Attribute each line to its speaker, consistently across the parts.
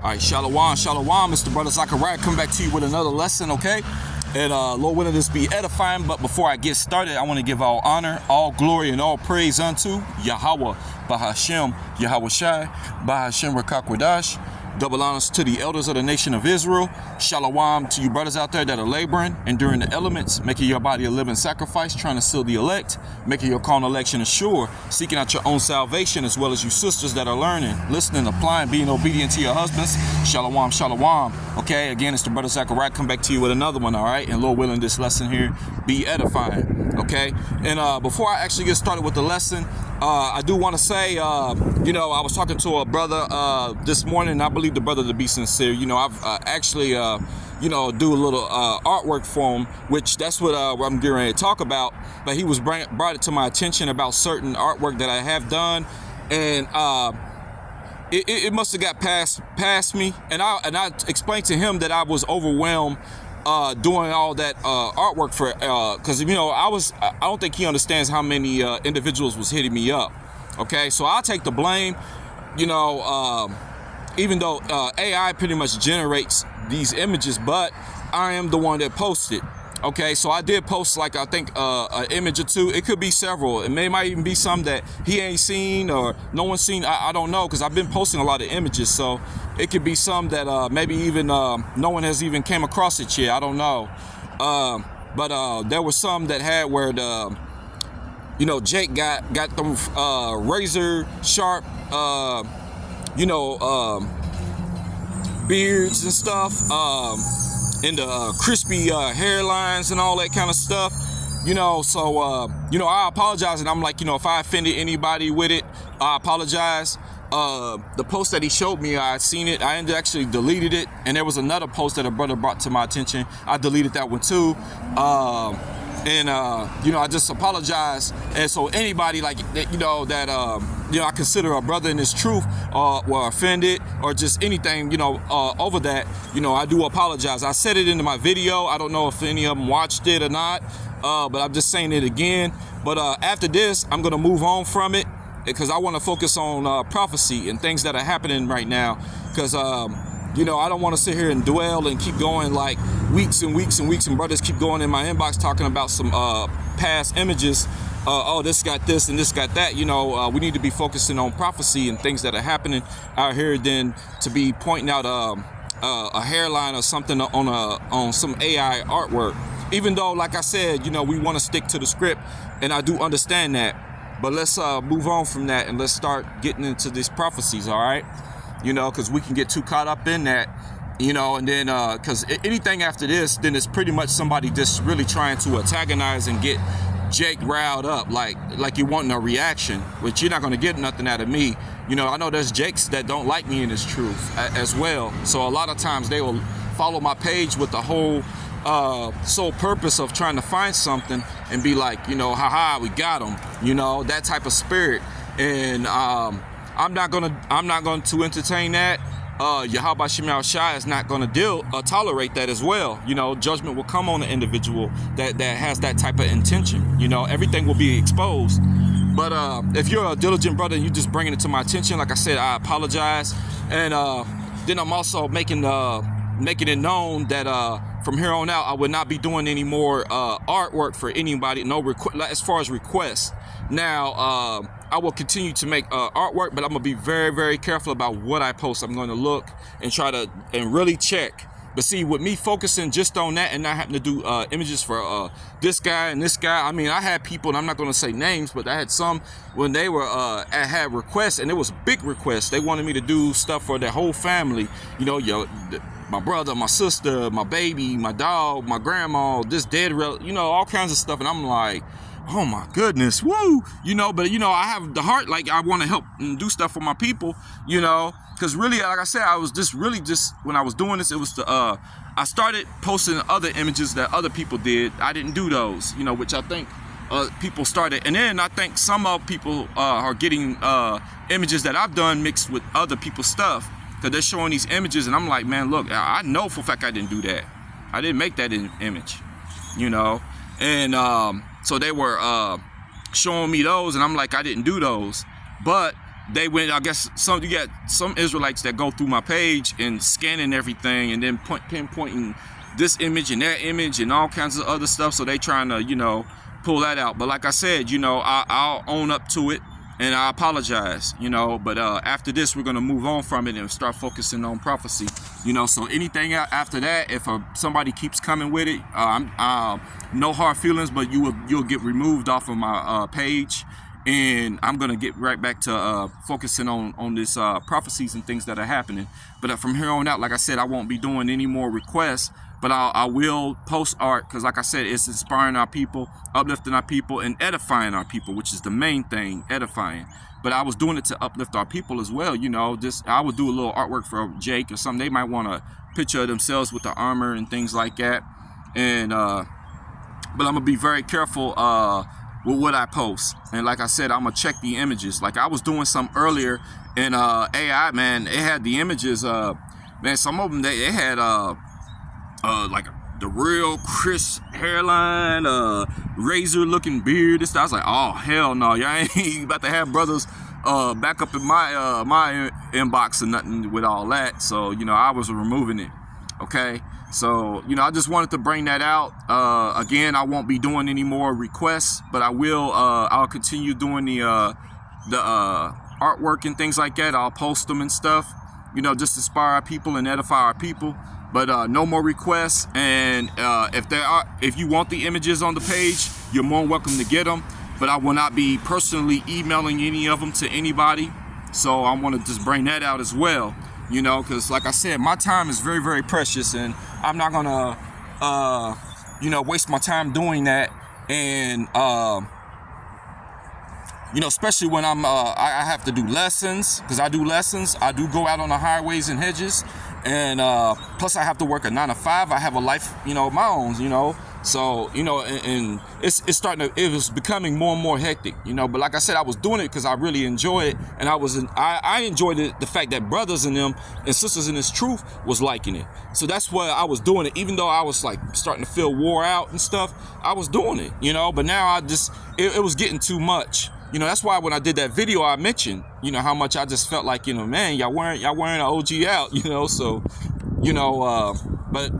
Speaker 1: All right, shalom, shalom. Mr. Brother Zachariah coming back to you with another lesson, okay? And Lord willing, this be edifying. But before I get started, I want to give all honor, all glory, and all praise unto Yahweh, Bahashem, Yahweh Shai, Bahashem Rakakwadash. Double honors to the elders of the nation of Israel. Shalom to you brothers out there that are laboring, enduring the elements, making your body a living sacrifice, trying to seal the elect, making your call and election assure, seeking out your own salvation, as well as you sisters that are learning, listening, applying, being obedient to your husbands. Shalom, shalom. Okay, again, it's the brother Zachariah. Come back to you with another one, all right? And Lord willing, this lesson here be edifying, okay? And before I actually get started with the lesson, I do want to say, you know, I was talking to a brother this morning, and I believe the brother to be sincere. You know, I've actually, you know, do a little artwork for him, which that's what I'm getting ready to talk about. But he was brought it to my attention about certain artwork that I have done, and it must have got past me. And I explained to him that I was overwhelmed doing all that artwork for, because, you know, I don't think he understands how many individuals was hitting me up. Okay, so I'll take the blame, you know, even though AI pretty much generates these images, but I am the one that posted. Okay, so I did post, like, I think an image or two. It could be several. It might even be some that he ain't seen or no one's seen. I don't know, because I've been posting a lot of images. So it could be some that maybe even no one has even came across it yet. I don't know. But there were some that had where the, you know, Jake got them razor sharp, you know, beards and stuff. And the crispy hairlines and all that kind of stuff, you know. So you know, I apologize, and I'm like, you know, if I offended anybody with it, I apologize. The post that he showed me, I had seen it. I actually deleted it, and there was another post that a brother brought to my attention. I deleted that one too. And you know, I just apologize. And so anybody, like, you know, that you know, I consider a brother in his truth, were offended or just anything, you know, over that, you know, I do apologize. I said it into my video. I don't know if any of them watched it or not, but I'm just saying it again. But after this, I'm gonna move on from it, because I want to focus on prophecy and things that are happening right now. Because you know, I don't want to sit here and dwell and keep going like weeks and weeks and weeks, and brothers keep going in my inbox talking about some past images. Oh, this got this and this got that. You know, we need to be focusing on prophecy and things that are happening out here than to be pointing out a hairline or something on some AI artwork. Even though, like I said, you know, we want to stick to the script, and I do understand that. But let's move on from that, and let's start getting into these prophecies, all right? You know, because we can get too caught up in that, you know, and then because anything after this, then it's pretty much somebody just really trying to antagonize and get Jake riled up, like you wanting a reaction, which you're not going to get nothing out of me. You know, I know there's Jakes that don't like me in his truth as well. So a lot of times they will follow my page with the whole sole purpose of trying to find something and be like, you know, haha, we got him, you know, that type of spirit. And I'm not going to entertain that. Yahweh Shemel Shai is not going to tolerate that as well. You know, judgment will come on the individual that has that type of intention. You know, everything will be exposed. But if you're a diligent brother and you just bringing it to my attention, like I said, I apologize. And then I'm also making it known that from here on out, I will not be doing any more artwork for anybody. No as far as requests. Now, I will continue to make artwork, but I'm gonna be very, very careful about what I post. I'm going to look and try to really check. But see, with me focusing just on that and not having to do images for this guy and this guy, I mean, I had people, and I'm not going to say names, but I had some when they were had requests, and it was big requests. They wanted me to do stuff for their whole family. You know, my brother, my sister, my baby, my dog, my grandma, this dead relative, you know, all kinds of stuff. And I'm like, oh my goodness, woo, you know. But you know, I have the heart, like I want to help and do stuff for my people, you know, because really, like I said, I was just when I was doing this, it was I started posting other images that other people did. I didn't do those, you know, which I think people started, and then I think some people are getting images that I've done mixed with other people's stuff, because they're showing these images, and I'm like, man, look, I know for a fact I didn't do that. I didn't make that image, you know. And so they were showing me those, and I'm like, I didn't do those. But they went, I guess you got some Israelites that go through my page and scanning everything and then pinpointing this image and that image and all kinds of other stuff. So they trying to, you know, pull that out. But like I said, you know, I'll own up to it and I apologize, you know. But after this, we're going to move on from it and start focusing on prophecy, you know. So anything after that, if somebody keeps coming with it, no hard feelings, but you'll get removed off of my page. And I'm going to get right back to focusing on this prophecies and things that are happening. But from here on out, like I said, I won't be doing any more requests, but I will post art because, like I said, it's inspiring our people, uplifting our people, and edifying our people, which is the main thing, edifying. But I was doing it to uplift our people as well, you know. I would do a little artwork for Jake or something. They might want a picture of themselves with the armor and things like that. And but I'm going to be very careful with what I post. And like I said, I'm gonna check the images. Like I was doing some earlier in AI, man. It had the images, man, some of them they had like the real crisp hairline, razor looking beard. I was like, oh hell no, y'all ain't about to have brothers back up in my my inbox or nothing with all that. So, you know, I was removing it. Okay, so, you know, I just wanted to bring that out. Again, I won't be doing any more requests, but I will. I'll continue doing the artwork and things like that. I'll post them and stuff, you know, just inspire our people and edify our people. But no more requests. And if you want the images on the page, you're more than welcome to get them. But I will not be personally emailing any of them to anybody. So I want to just bring that out as well. You know, because like I said, my time is very, very precious, and I'm not gonna, you know, waste my time doing that. And you know, especially when I have to do lessons, because I do lessons. I do go out on the highways and hedges, and plus I have to work a 9 to 5. I have a life, you know, of my own, you know. So, you know, and it was becoming more and more hectic, you know. But like I said, I was doing it because I really enjoy it, and I enjoyed the fact that brothers in them and sisters in this truth was liking it. So that's why I was doing it, even though I was like starting to feel wore out and stuff. I was doing it, you know. But now it was getting too much. You know, that's why when I did that video, I mentioned, you know, how much I just felt like, you know, man, y'all wearing an OG out, you know. So, you know, but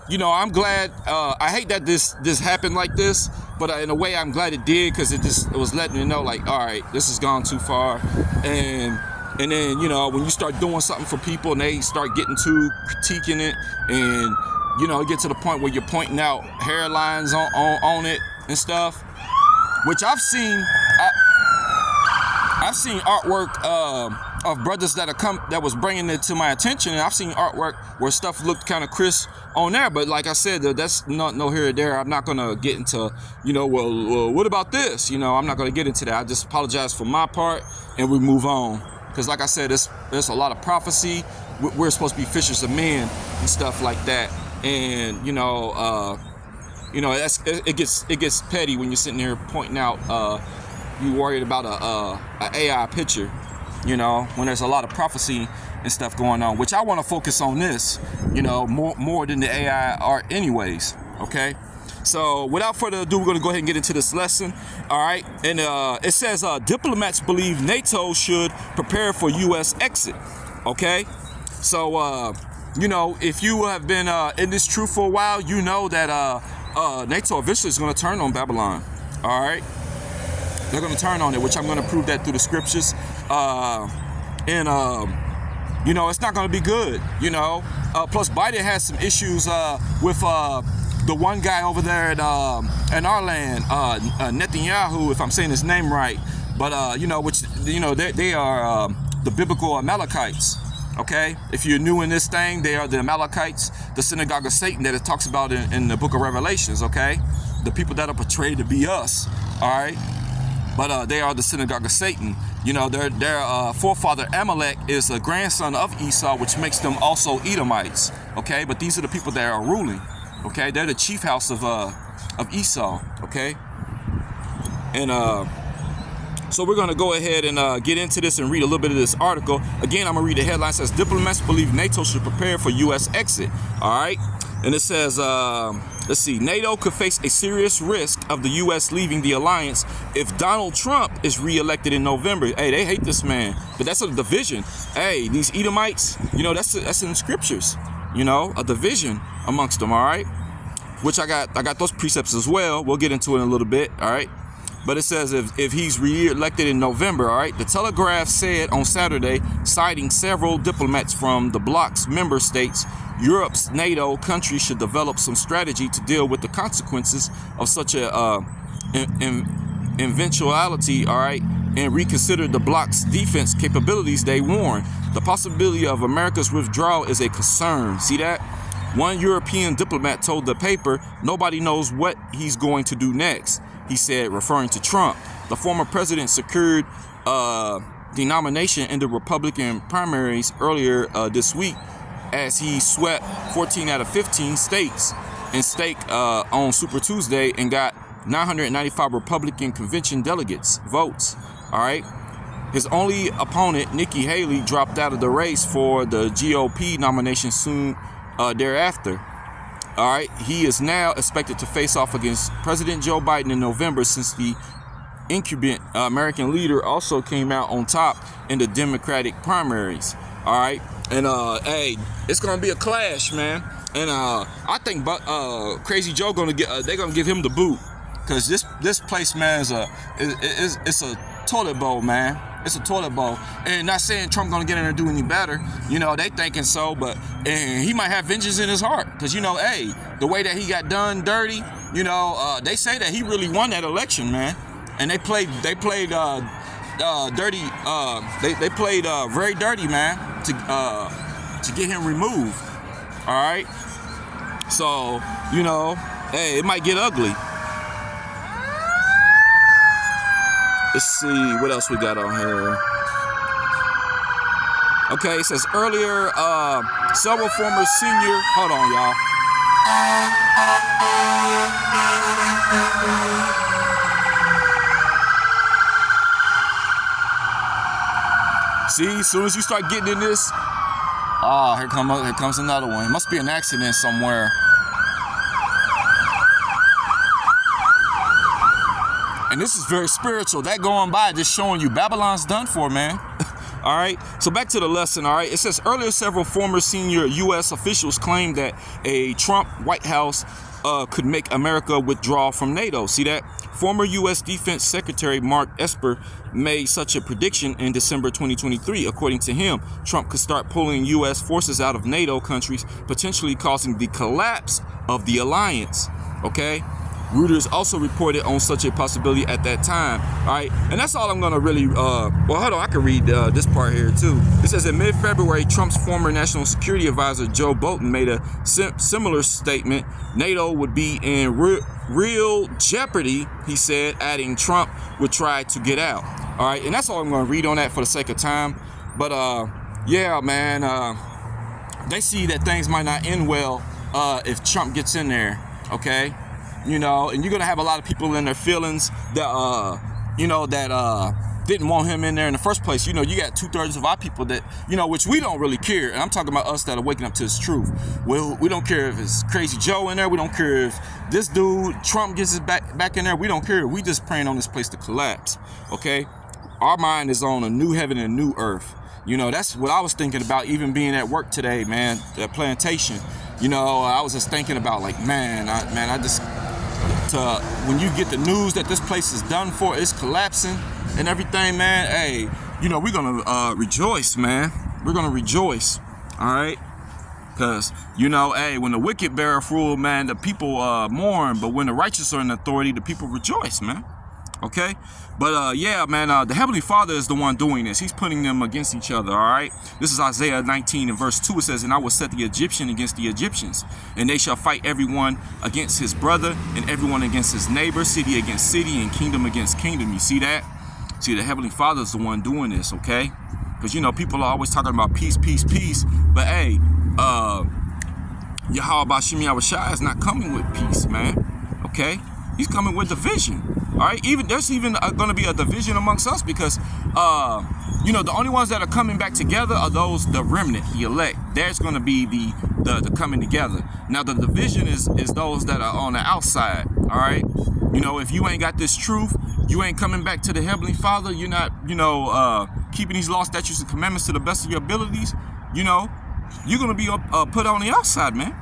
Speaker 1: you know, I'm glad. I hate that this happened like this, but in a way, I'm glad it did, because it was letting me know, like, all right, this has gone too far. And then, you know, when you start doing something for people and they start getting to critiquing it, and you know, it get to the point where you're pointing out hairlines on it and stuff, which I've seen. I've seen artwork of brothers that was bringing it to my attention, and I've seen artwork where stuff looked kind of crisp on there. But like I said, that's not no here or there. I'm not gonna get into, you know, well, what about this? You know, I'm not gonna get into that. I just apologize for my part, and we move on. Because like I said, there's a lot of prophecy. We're supposed to be fishers of men and stuff like that, and you know, it gets petty when you're sitting here pointing out. You worried about a AI picture, you know, when there's a lot of prophecy and stuff going on, which I want to focus on this, you know, more than the AI art anyways. Okay, so without further ado, we're going to go ahead and get into this lesson. All right, and it says diplomats believe NATO should prepare for U.S. exit. Okay, so you know, if you have been in this truth for a while, you know that NATO eventually is going to turn on Babylon. All right. They're going to turn on it, which I'm going to prove that through the scriptures. And you know, it's not going to be good, you know. Plus, Biden has some issues with the one guy over there in our land, Netanyahu, if I'm saying his name right. But, you know, which, you know, they are the biblical Amalekites. Okay, if you're new in this thing, they are the Amalekites, the synagogue of Satan that it talks about in the book of Revelations. Okay, the people that are portrayed to be us. All right. But they are the synagogue of Satan. You know, their forefather Amalek is a grandson of Esau, which makes them also Edomites. Okay, but these are the people that are ruling. Okay, they're the chief house of Esau. Okay, and so we're gonna go ahead and get into this and read a little bit of this article. Again, I'm gonna read the headline. It says diplomats believe NATO should prepare for U.S. exit. All right, and it says, let's see, NATO could face a serious risk of the U.S. leaving the alliance if Donald Trump is reelected in November. Hey, they hate this man, but that's a division. Hey, these Edomites, you know, that's in the scriptures. You know, a division amongst them. All right, which I got those precepts as well. We'll get into it in a little bit. All right. But it says if he's re-elected in November, all right, the Telegraph said on Saturday, citing several diplomats from the bloc's member states, Europe's NATO countries should develop some strategy to deal with the consequences of such a eventuality, all right, and reconsider the bloc's defense capabilities. They warn the possibility of America's withdrawal is a concern. See that? One European diplomat told the paper, nobody knows what he's going to do next. He said, referring to Trump. The former president secured the nomination in the Republican primaries earlier this week as he swept 14 out of 15 states in stake on Super Tuesday and got 995 Republican convention delegates votes. All right. His only opponent, Nikki Haley, dropped out of the race for the GOP nomination soon thereafter. All right, he is now expected to face off against President Joe Biden in November, since the incumbent American leader also came out on top in the Democratic primaries. All right, and hey, it's gonna be a clash, man. And I think Crazy Joe they're gonna give him the boot, because this place, man, it's a toilet bowl, man. It's a toilet bowl. And not saying Trump gonna get in there and do any better. You know, they thinking so, but and he might have vengeance in his heart. Because, you know, hey, the way that he got done dirty, you know, they say that he really won that election, man. And they played dirty, they played very dirty, man, to get him removed. All right? So, you know, hey, it might get ugly. Let's see what else we got on here. Okay, it says earlier, several former senior. Hold on, y'all. See, as soon as you start getting in this, here comes another one. It must be an accident somewhere. And this is very spiritual. That going by, just showing you Babylon's done for, man. All right. So back to the lesson. All right. It says earlier, several former senior U.S. officials claimed that a Trump White House could make America withdraw from NATO. See that? Former U.S. Defense Secretary Mark Esper made such a prediction in December 2023. According to him, Trump could start pulling U.S. forces out of NATO countries, potentially causing the collapse of the alliance. Okay. Reuters also reported on such a possibility at that time. All right, and that's all I'm gonna really. Well, hold on, I can read this part here too. It says in mid-February, Trump's former national security advisor Joe Bolton made a similar statement. NATO would be in real jeopardy, he said, adding Trump would try to get out. All right, and that's all I'm gonna read on that for the sake of time. But yeah, man, they see that things might not end well if Trump gets in there. Okay. You know, and you're going to have a lot of people in their feelings that, you know, that didn't want him in there in the first place. You know, you got 2/3 of our people that, you know, which we don't really care. And I'm talking about us that are waking up to this truth. We don't care if it's Crazy Joe in there. We don't care if this dude, Trump, gets his back in there. We don't care. We just praying on this place to collapse. Okay. Our mind is on a new heaven and a new earth. You know, that's what I was thinking about, even being at work today, man, that plantation. You know, I was just thinking about, like, when you get the news that this place is done for, it's collapsing and everything, man, hey, you know, we're gonna rejoice, man. We're gonna rejoice, all right? Because, you know, hey, when the wicked bear rule, man, the people mourn, but when the righteous are in authority, the people rejoice, man. Okay, but yeah, man, the Heavenly Father is the one doing this. He's putting them against each other. All right, this is Isaiah 19 and verse 2. It says, and I will set the Egyptian against the Egyptians, and they shall fight everyone against his brother and everyone against his neighbor, city against city and kingdom against kingdom. You see that? See, the Heavenly Father is the one doing this. Okay, because, you know, people are always talking about peace, peace, peace, but hey, Yahweh Bashim Yahushua is not coming with peace, man. Okay, he's coming with division. All right, there's even going to be a division amongst us, because, you know, the only ones that are coming back together are those, the remnant, the elect. There's going to be the coming together. Now, the division is those that are on the outside. All All right. You know, if you ain't got this truth, you ain't coming back to the Heavenly Father. You're not, keeping these laws, statutes, and commandments to the best of your abilities. You know, you're gonna be put on the outside, man.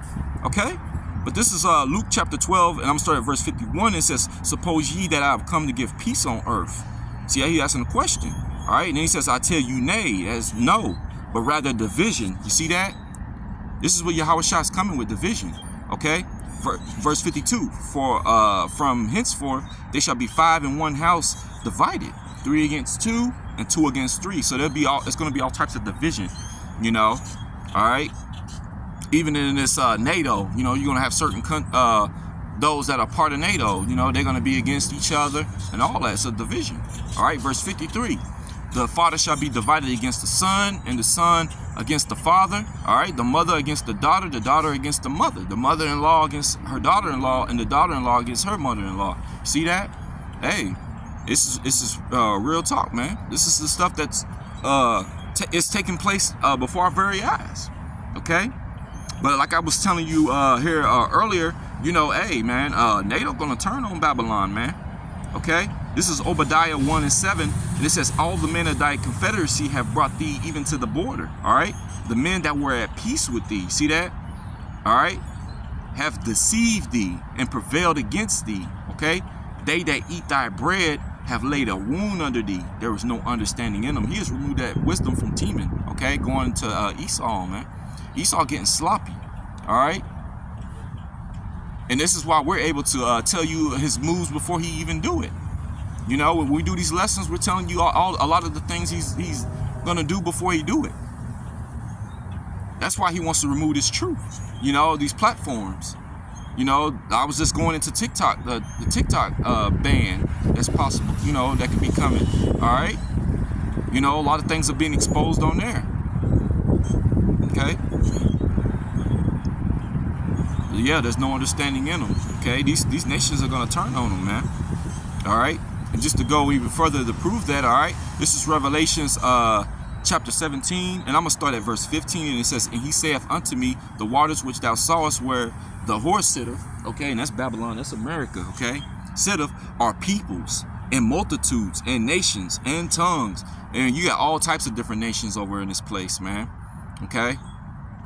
Speaker 1: Okay. But this is Luke chapter 12, and I'm starting at verse 51. It says, "Suppose ye that I have come to give peace on earth." See how he asking a question. All right. And then he says, "I tell you, nay," as no, but rather division. You see that? This is where Yahweh Shah is coming with division. Okay. Verse 52, "For from henceforth they shall be 5 in one house divided, 3 against 2 and 2 against 3. So there'll be it's going to be all types of division, you know. All right. Even in this NATO, you know, you're going to have certain those that are part of NATO, you know, they're going to be against each other and all that. It's a division. All right. Verse 53, "The father shall be divided against the son, and the son against the father." All right. "The mother against the daughter against the mother-in-law against her daughter-in-law, and the daughter-in-law against her mother-in-law." See that? Hey, this is real talk, man. This is the stuff that's it's taking place before our very eyes. Okay. But like I was telling you here earlier, you know, hey, man, NATO gonna turn on Babylon, man. Okay. This is Obadiah 1 and 7, and it says, "All the men of thy confederacy have brought thee even to the border." All right. "The men that were at peace with thee," see that? All right, "have deceived thee and prevailed against thee." Okay. "They that eat thy bread have laid a wound under thee. There was no understanding in them." He has removed that wisdom from Teman. Okay. Going to Esau, man. Esau getting sloppy. All right. And this is why we're able to tell you his moves before he even do it. You know, when we do these lessons, we're telling you a lot of the things he's gonna do before he do it. That's why he wants to remove this truth. You know, these platforms. You know, I was just going into TikTok, the TikTok ban that's possible. You know, that could be coming. All right. You know, a lot of things are being exposed on there. Okay. Yeah, there's no understanding in them. Okay, these nations are gonna turn on them, man. All right. And just to go even further to prove that, all right, this is Revelations chapter 17, and I'm gonna start at verse 15, and it says, "And he saith unto me, the waters which thou sawest where the whore sitteth," okay, and that's Babylon, that's America, okay, "sitteth are peoples and multitudes and nations and tongues." And you got all types of different nations over in this place, man. Okay.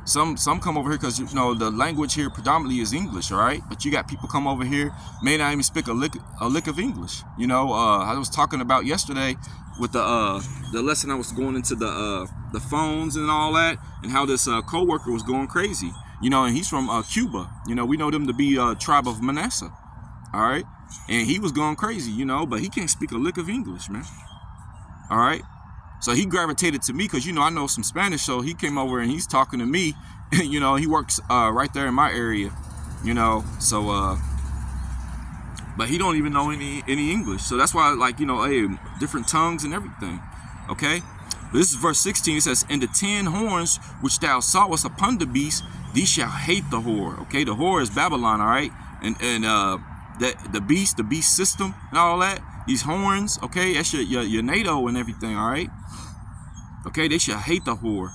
Speaker 1: Some come over here because, you know, the language here predominantly is English, all right? But you got people come over here, may not even speak a lick of English. You know, I was talking about yesterday with the lesson I was going into the phones and all that, and how this co-worker was going crazy. You know, and he's from Cuba. You know, we know them to be a tribe of Manasseh, all right? And he was going crazy, you know, but he can't speak a lick of English, man. All right? So he gravitated to me because, you know, I know some Spanish. So he came over and he's talking to me. You know, he works right there in my area, you know. So, but he don't even know any English. So that's why, like, you know, hey, different tongues and everything. Okay. This is verse 16. It says, "And the 10 horns which thou sawest upon the beast, these shall hate the whore." Okay. The whore is Babylon. All right. And the beast system and all that. These horns, okay, that's your NATO and everything, all right? Okay, they shall hate the whore,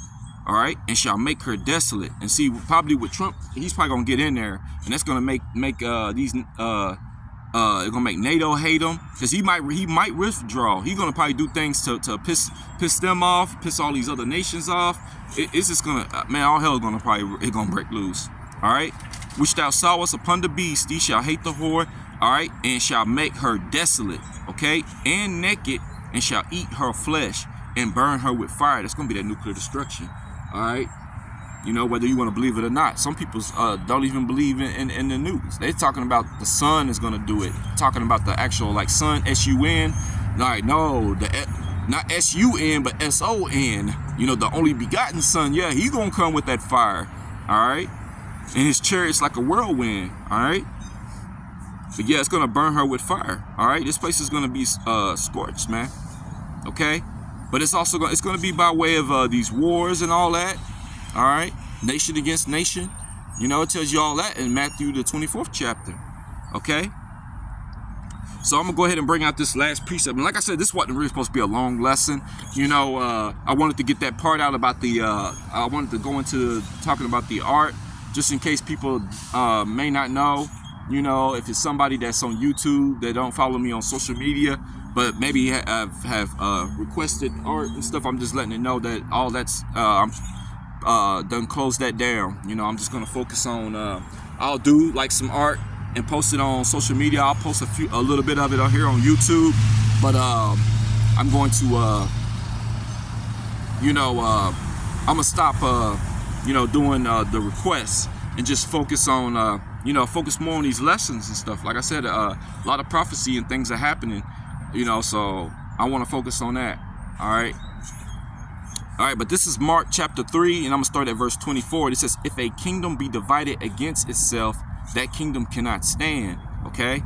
Speaker 1: all right, and shall make her desolate. And see, probably with Trump, he's probably gonna get in there, and that's gonna make these it's gonna make NATO hate him, because he might withdraw. He's gonna probably do things to piss them off, piss all these other nations off. It's just gonna, man, all hell is gonna break loose, all right? "Which thou sawest upon the beast, these shall hate the whore, all right, and shall make her desolate," okay, "and naked, and shall eat her flesh and burn her with fire." That's gonna be that nuclear destruction, all right? You know, whether you want to believe it or not. Some people don't even believe in the news. They're talking about the sun is gonna do it, talking about the actual, like, sun, S-U-N. Like, no, not S-U-N, but S-O-N. You know, the only begotten son. Yeah, he gonna come with that fire, all right? And his chariot's like a whirlwind, all right? But yeah, it's gonna burn her with fire. All right, this place is gonna be scorched, man. Okay, but it's also gonna be by way of these wars and all that. All right, nation against nation. You know, it tells you all that in Matthew the 24th chapter. Okay, so I'm gonna go ahead and bring out this last precept. And like I said, this wasn't really supposed to be a long lesson. You know, I wanted to get that part out about the. I wanted to go into talking about the art, just in case people may not know. You know, if it's somebody that's on YouTube that don't follow me on social media, but maybe have requested art and stuff, I'm just letting it know that all that's I'm done close that down. You know, I'm just gonna focus on I'll do like some art and post it on social media. I'll post a little bit of it on here on YouTube, but I'm going to you know, I'm gonna stop you know, doing the requests and just focus on you know, focus more on these lessons and stuff. Like I said, a lot of prophecy and things are happening, you know, so I want to focus on that. All right, but this is Mark chapter 3, and I'm gonna start at verse 24. It says, if a kingdom be divided against itself, that kingdom cannot stand. Okay,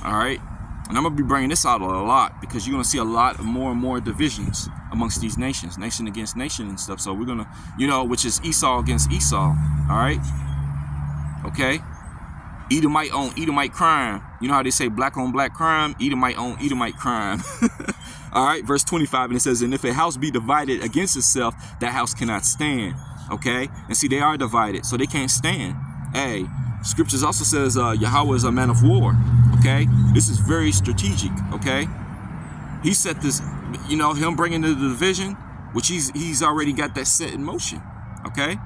Speaker 1: all right, and I'm gonna be bringing this out a lot because you're gonna see a lot more and more divisions amongst these nations, nation against nation and stuff. So we're gonna, you know, which is Esau against Esau. All right. Okay, Edomite on Edomite crime. You know how they say black on black crime? Edomite on Edomite crime. All right, verse 25, and it says, and if a house be divided against itself, that house cannot stand. Okay, and see, they are divided, so they can't stand. Hey, scriptures also says Yahweh is a man of war. Okay, this is very strategic. Okay, he set this, you know, him bringing the division, which he's already got that set in motion. Okay,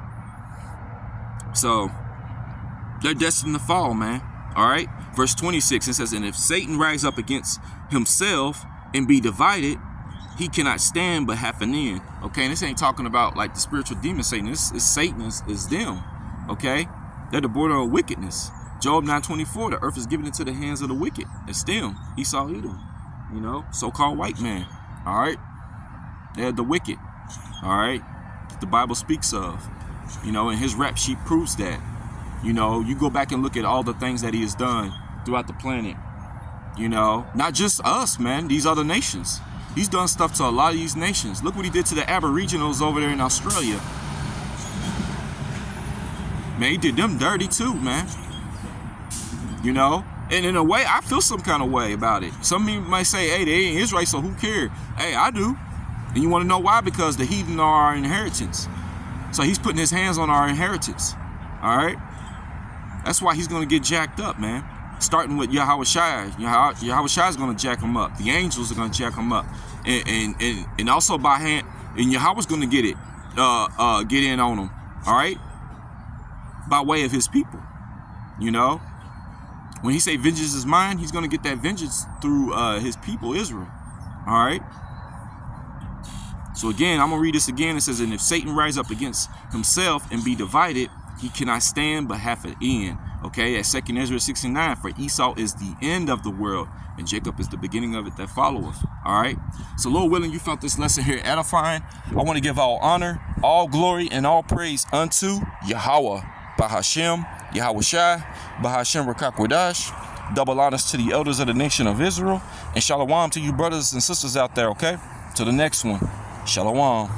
Speaker 1: so they're destined to fall, man. All right, verse 26, it says, and if Satan rise up against himself and be divided, he cannot stand but half an end. Okay, and this ain't talking about like the spiritual demon Satan. This is Satan is them. Okay, they're the border of wickedness. Job 9:24, the earth is given into the hands of the wicked. It's them, Esau, Edom, you know, so-called white man. All right, they're the wicked. All right, that the Bible speaks of, you know, and his rap sheet proves that. You know, you go back and look at all the things that he has done throughout the planet. You know, not just us, man, these other nations. He's done stuff to a lot of these nations. Look what he did to the Aboriginals over there in Australia. Man, he did them dirty too, man. You know, and in a way, I feel some kind of way about it. Some people might say, hey, they ain't Israel, so who cares? Hey, I do. And you want to know why? Because the heathen are our inheritance. So he's putting his hands on our inheritance. All right. That's why he's going to get jacked up, man. Starting with Yahweh Shai. Yahweh Shai is going to jack him up. The angels are going to jack him up. And also by hand. And Yahweh's going to get in on him. All right. By way of his people. You know. When he say vengeance is mine, he's going to get that vengeance through his people, Israel. All right. So again, I'm going to read this again. It says, and if Satan rise up against himself and be divided, he cannot stand but half an end. Okay, at 2 Ezra 69, for Esau is the end of the world, and Jacob is the beginning of it that followeth. All right. So Lord willing, you felt this lesson here edifying. I want to give all honor, all glory, and all praise unto Yahweh, Bahashem, Yahweh Shai, Bahashem Rakakwadash. Double honors to the elders of the nation of Israel, and shalom to you brothers and sisters out there. Okay, to the next one. Shalom.